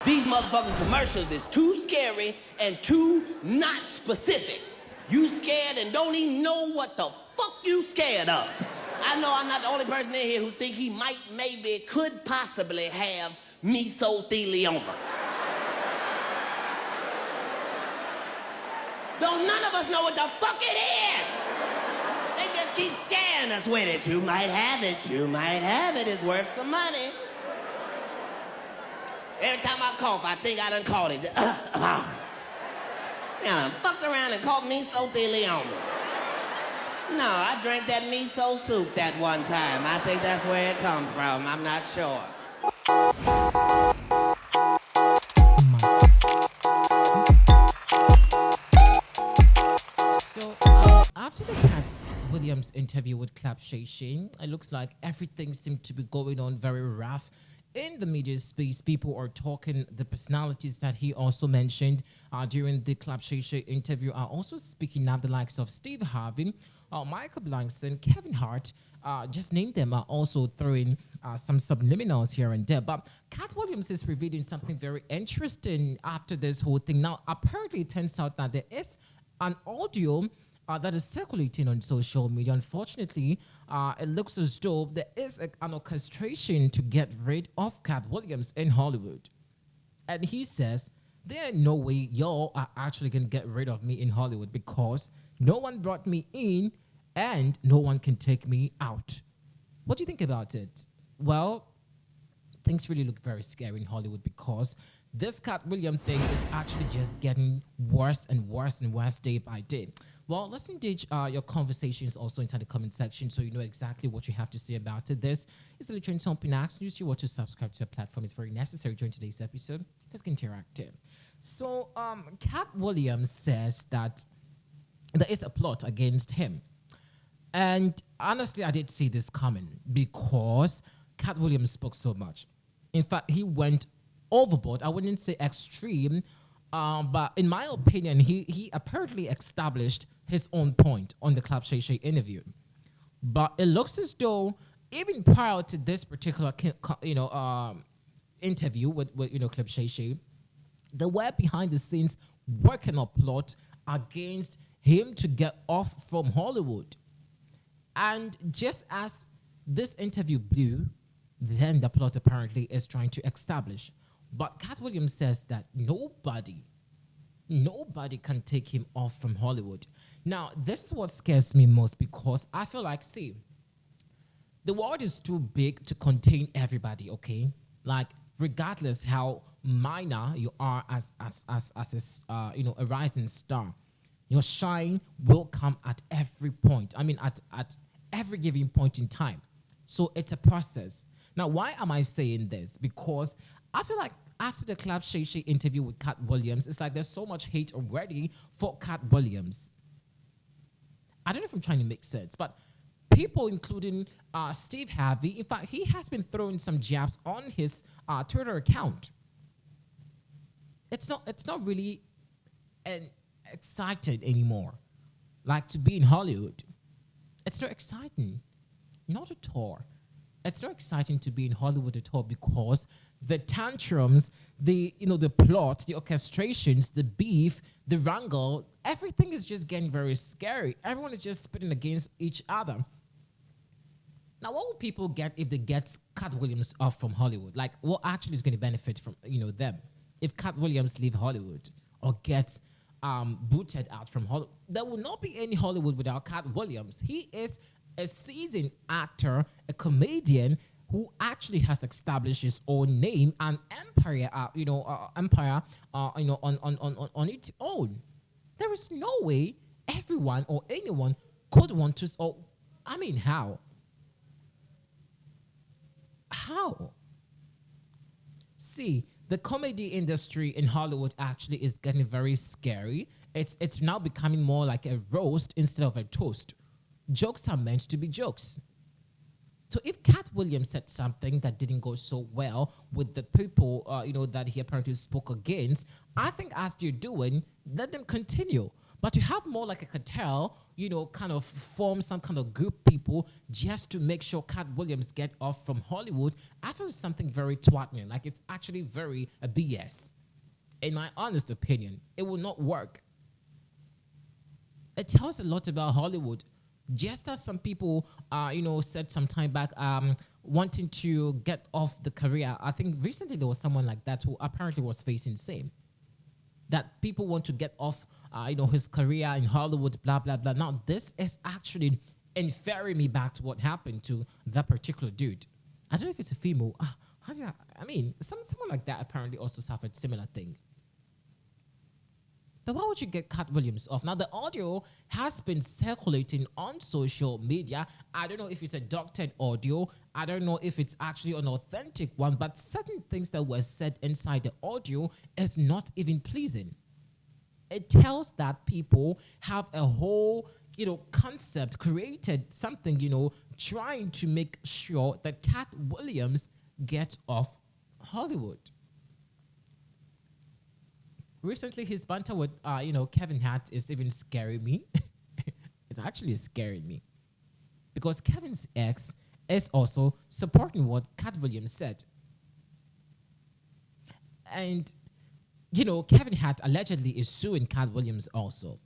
These motherfucking commercials is too scary and too not specific. You scared and don't even know what the fuck you scared of. I know I'm not the only person in here who think he might, maybe, could possibly have mesothelioma. Though none of us know what the fuck it is. They just keep scaring us with it. You might have it, you might have it. It's worth some money. Every time I cough, I think I done caught it. I done fucked around and caught mesothelioma. No, I drank that miso soup that one time. I think that's where it come from. I'm not sure. So, after the Katt Williams interview with Clap Shay Shay, it looks like everything seemed to be going on very rough. In the media space, people are talking. The personalities that he also mentioned during the Clap Shay Shay interview are also speaking now. The likes of Steve Harvey, Michael Blankson, Kevin Hart, just name them, are also throwing some subliminals here and there. But Katt Williams is revealing something very interesting after this whole thing. Now, apparently, it turns out that there is an audio that is circulating on social media. Unfortunately, it looks as though there is an orchestration to get rid of Katt Williams in Hollywood. And he says, there ain't no way y'all are actually going to get rid of me in Hollywood because no one brought me in and no one can take me out. What do you think about it? Well, things really look very scary in Hollywood because this Katt Williams thing is actually just getting worse and worse and worse day by day. Well, let's engage your conversations also inside the comment section so you know exactly what you have to say about it. This is the Literary Something Ask News. You want to subscribe to the platform. It's very necessary during today's episode. Let's get interactive. So, Katt Williams says that there is a plot against him. And honestly, I did see this coming because Katt Williams spoke so much. In fact, he went overboard. I wouldn't say extreme, but in my opinion, he apparently established his own point on the Clap Shay Shay interview. But it looks as though even prior to this particular interview with Clap Shay Shay, they were behind the scenes working a plot against him to get off from Hollywood. And just as this interview blew, then the plot apparently is trying to establish. But Katt Williams says that nobody can take him off from Hollywood. Now, this is what scares me most because I feel like, see, the world is too big to contain everybody, okay? Like, regardless how minor you are as a rising star, your shine will come at every point. I mean, at every given point in time. So it's a process. Now, why am I saying this? Because I feel like after the Clap Shay Shay interview with Katt Williams, it's like there's so much hate already for Katt Williams. I don't know if I'm trying to make sense, but people, including Steve Harvey, in fact, he has been throwing some jabs on his Twitter account. It's not really excited anymore, like to be in Hollywood. It's not exciting, not at all. It's not exciting to be in Hollywood at all because the tantrums, the plot, the orchestrations, the beef, the wrangle, everything is just getting very scary. Everyone is just spitting against each other. Now, what will people get if they get Katt Williams off from Hollywood? Like, what actually is going to benefit from them if Katt Williams leave Hollywood or gets booted out from Hollywood? There will not be any Hollywood without Katt Williams. He is a seasoned actor, a comedian who actually has established his own name and empire, on its own. There is no way everyone or anyone could want to. How? How? See, the comedy industry in Hollywood actually is getting very scary. It's now becoming more like a roast instead of a toast. Jokes are meant to be jokes. So if Katt Williams said something that didn't go so well with the people, that he apparently spoke against, I think as they're doing, let them continue. But to have more like a cartel, kind of form some kind of group people just to make sure Cat Williams get off from Hollywood, I feel it's something very twatting. Like it's actually very a BS. In my honest opinion, it will not work. It tells a lot about Hollywood. Just as some people, said some time back, wanting to get off the career. I think recently there was someone like that who apparently was facing same. That people want to get off, his career in Hollywood, blah blah blah. Now this is actually inferring me back to what happened to that particular dude. I don't know if it's a female. How did I mean, someone like that apparently also suffered similar thing. Then why would you get Cat Williams off? Now, the audio has been circulating on social media. I don't know if it's a doctored audio. I don't know if it's actually an authentic one, but certain things that were said inside the audio is not even pleasing. It tells that people have a whole, concept, created something, trying to make sure that Cat Williams gets off Hollywood. Recently, his banter with, Kevin Hart is even scaring me. It's actually scaring me. Because Kevin's ex is also supporting what Cat Williams said. And, Kevin Hart allegedly is suing Cat Williams also.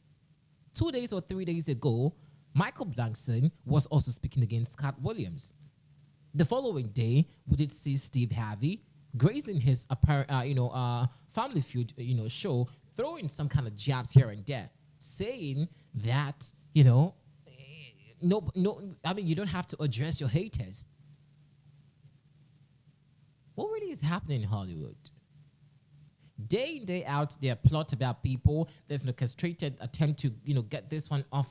2 days or 3 days ago, Michael Blankson was also speaking against Cat Williams. The following day, we did see Steve Harvey grazing his Family Feud, show, throwing some kind of jabs here and there, saying that, you don't have to address your haters. What really is happening in Hollywood? Day in, day out, they plot about people. There's an orchestrated attempt to, get this one off,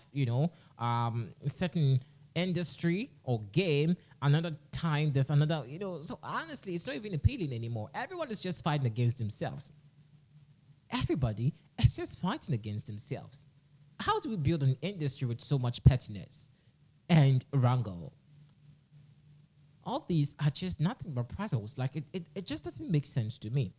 certain industry or game. Another time, there's another, so honestly, it's not even appealing anymore. Everyone is just fighting against themselves. Everybody is just fighting against themselves. How do we build an industry with so much pettiness and wrangle? All these are just nothing but prattles. Like, it just doesn't make sense to me.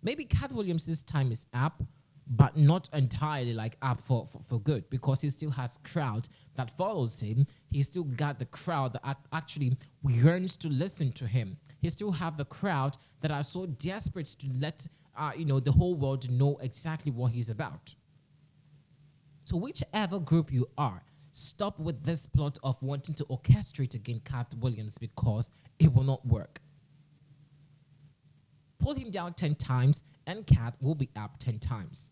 Maybe Cat Williams' time is up, but not entirely like up for good, because he still has crowd that follows him. He still got the crowd that actually yearns to listen to him. He still have the crowd that are so desperate to let the whole world know exactly what he's about. So whichever group you are, stop with this plot of wanting to orchestrate against Cat Williams, because it will not work. Pull him down 10 times and Cat will be up 10 times.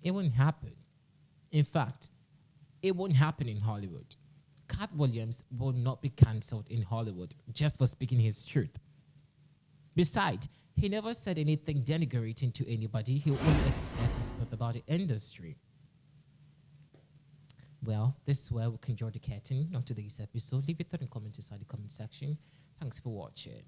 It won't happen. In fact, it won't happen in Hollywood. Cat Williams will not be cancelled in Hollywood just for speaking his truth. Besides, he never said anything denigrating to anybody. He only expresses thought about the industry. Well, this is where we can draw the curtain on today's episode. Leave your thought and comment inside the comment section. Thanks for watching.